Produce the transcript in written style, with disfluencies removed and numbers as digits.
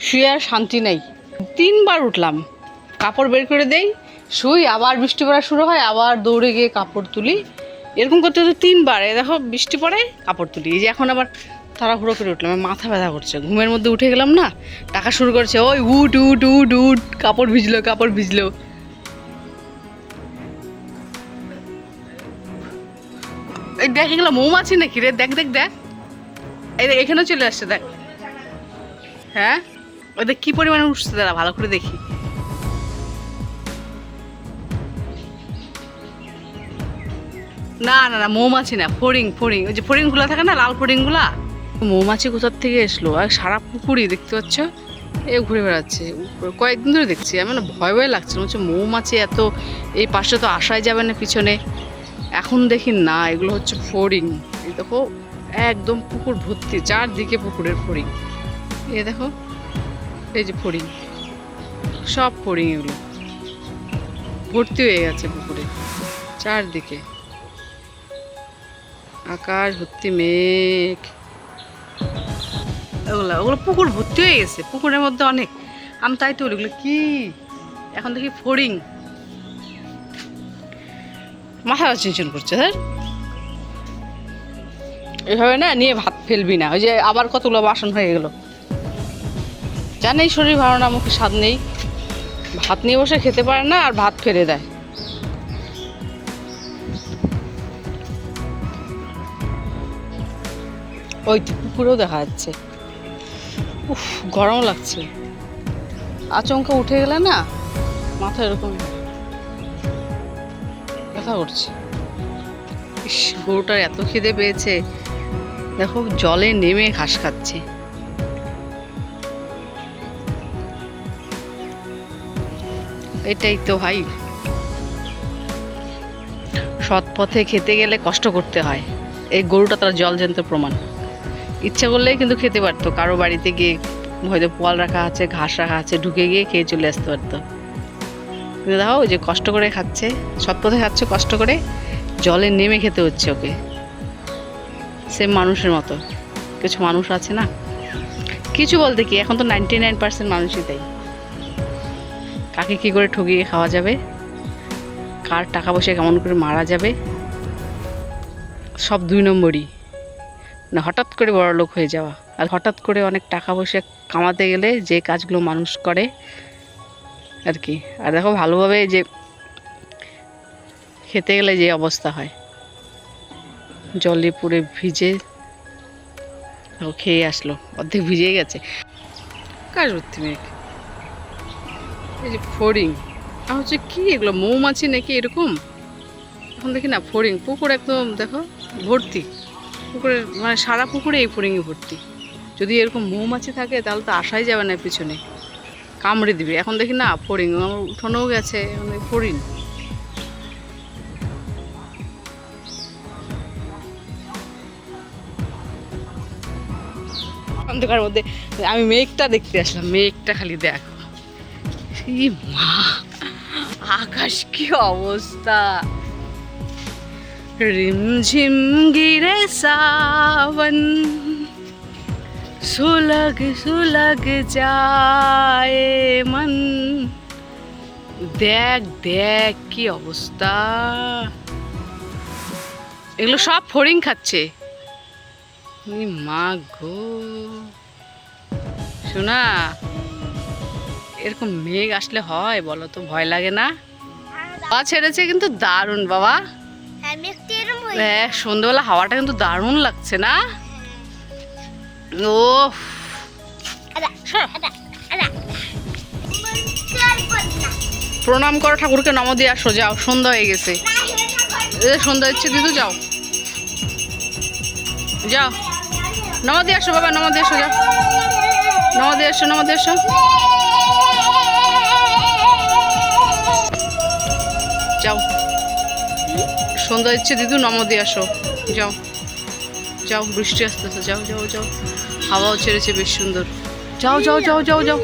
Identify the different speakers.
Speaker 1: শুয়ে আর শান্তি নেই। 3বার উঠলাম, কাপড় বের করে দেই, শুই, আবার বৃষ্টি পড়া শুরু হয়, আবার দৌড়ে গিয়ে কাপড় তুলি। এরকম করতে হতে 3বার। দেখো বৃষ্টি পড়ে কাপড় তুলি। এই যে এখন আবার তাড়াহুড়ো করে উঠলাম, মাথা ব্যথা করছে, ঘুমের মধ্যে উঠে গেলাম না, টাকা শুরু করছে, ওই উঠ উঠ উঠ উঠ, কাপড় ভিজলো কাপড় ভিজলো। এই দেখ, এগুলো মৌমাছি নাকি রে? দেখ দেখ দেখ, এই দেখ এখানেও চলে আসছে, দেখ। হ্যাঁ, ওই দেখ কি পরিমাণে উঠছে, দাঁড়া ভালো করে দেখি। না না না, মৌমাছি না, ফড়িং ফড়িং, ওই যে ফড়িংগুলো থাকে না, লাল ফড়িংগুলা। মৌমাছি কোথার থেকে এসলো? আর সারা পুকুরই দেখতে পাচ্ছ এ ঘুরে বেড়াচ্ছে। কয়েকদিন ধরে দেখছি, আমার না ভয় ভয় লাগছে, হচ্ছে মৌমাছি এত এই পাশে তো আসাই যাবে না পিছনে। এখন দেখি না, এগুলো হচ্ছে ফড়িং। এই দেখো একদম পুকুর ভর্তি, চারদিকে পুকুরের ফড়িং। এ দেখো, এই যে ফড়িং, সব ফড়িং, এগুলো ভর্তি হয়ে গেছে পুকুরে চারদিকে। আকাশ ভর্তি মেঘ, ওগুলো ওগুলো পুকুর ভর্তি হয়ে গেছে, পুকুরের মধ্যে অনেক। আমি তাই তো ওগুলো কি, এখন দেখি ফড়িং, মাথা চিনচিন করছে। স্যার এভাবে না নিয়ে ভাত ফেলবি না, ওই যে আবার কতগুলো বাসন হয়ে গেল। জানেই শরীর ভালো না, মুখে স্বাদ নেই, ভাত নিয়ে বসে খেতে পারে না, আর ভাত ফেলে দেয়। ওই তো পুকুরেও দেখা যাচ্ছে। উফ, গরম লাগছে, আচমকা উঠে গেলে না মাথা এরকম ব্যথা করছে। ইস, গরুটার এত খিদে পেয়েছে, দেখো জলে নেমে ঘাস খাচ্ছে। এটাই তো ভাই, সৎ পথে খেতে গেলে কষ্ট করতে হয়। এই গরুটা তার জলজ্যান্ত প্রমাণ। ইচ্ছা করলেই কিন্তু খেতে পারতো, কারো বাড়িতে গিয়ে হয়তো পোয়াল রাখা আছে, ঘাস রাখা আছে, ঢুকে গিয়ে খেয়ে চলে আসতে পারতো। কিন্তু দেখো ওই যে কষ্ট করে খাচ্ছে, সৎ পথে খাচ্ছে, কষ্ট করে জলে নেমে খেতে হচ্ছে ওকে। সেম মানুষের মতো কিছু মানুষ আছে না, কিছু বলতে কি, এখন তো 99% মানুষই তাই। কাকে কি করে ঠকিয়ে খাওয়া যাবে, কার টাকা পয়সা কেমন করে মারা যাবে, সব 2 নম্বরই। না হঠাৎ করে বড়লোক হয়ে যাওয়া, আর হঠাৎ করে অনেক টাকা পয়সা কামাতে গেলে যে কাজগুলো মানুষ করে আর কি। আর দেখো ভালোভাবে যে খেতে গেলে যে অবস্থা হয়, জলে পুরে ভিজে খেয়ে আসলো, অর্ধেক ভিজে গেছে। কার ভর্তি মেঘ, এই যে ফড়িং, আর হচ্ছে কি এগুলো মৌমাছি নাকি এরকম। এখন দেখি না ফড়িং, পুকুর একদম দেখো ভর্তি, পুকুরের মানে সারা পুকুরে এই ফড়িংয়ে ভর্তি। যদি এরকম মৌমাছি থাকে তাহলে তো আসাই যাবে না পিছনে, কামড়ে দিবে। এখন দেখি না ফড়িং, আমার উঠোনেও গেছে ফড়িং। অন্ধকার মধ্যে আমি মেঘটা দেখতে আসলাম, মেঘটা খালি দেখো, এই মা আকাশ কি অবস্থা। रिमझिम गिरे सावन, सुलग सुलग जाए मन। দেখ দেখ কি অবস্থা, এগুলো সব ফড়িং খাচ্ছে। মা গো, শোনা এরকম মেঘ আসলে হয় বলো তো, ভয় লাগে না? হাওয়া ছেড়েছে কিন্তু দারুণ বাবা, সন্ধ্যাবেলা হাওয়াটা কিন্তু দারুণ লাগছে না? ও প্রণাম করো ঠাকুরকে, নম দিয়ে আসো, যাও সন্ধ্যা হয়ে গেছে। সন্ধ্যা হচ্ছে দিদু, যাও যাও নম দিয়ে আসো বাবা, নম দিয়ে আসো, যাও নম দিয়ে আসো, নম দিয়ে আসো। যাও সন্ধ্যা হচ্ছে দিদু, নম দিয়ে আসো, যাও যাও, বৃষ্টি আসতেছে, যাও যাও যাও, হাওয়াও ছেড়েছে বেশ সুন্দর, যাও যাও যাও যাও যাও।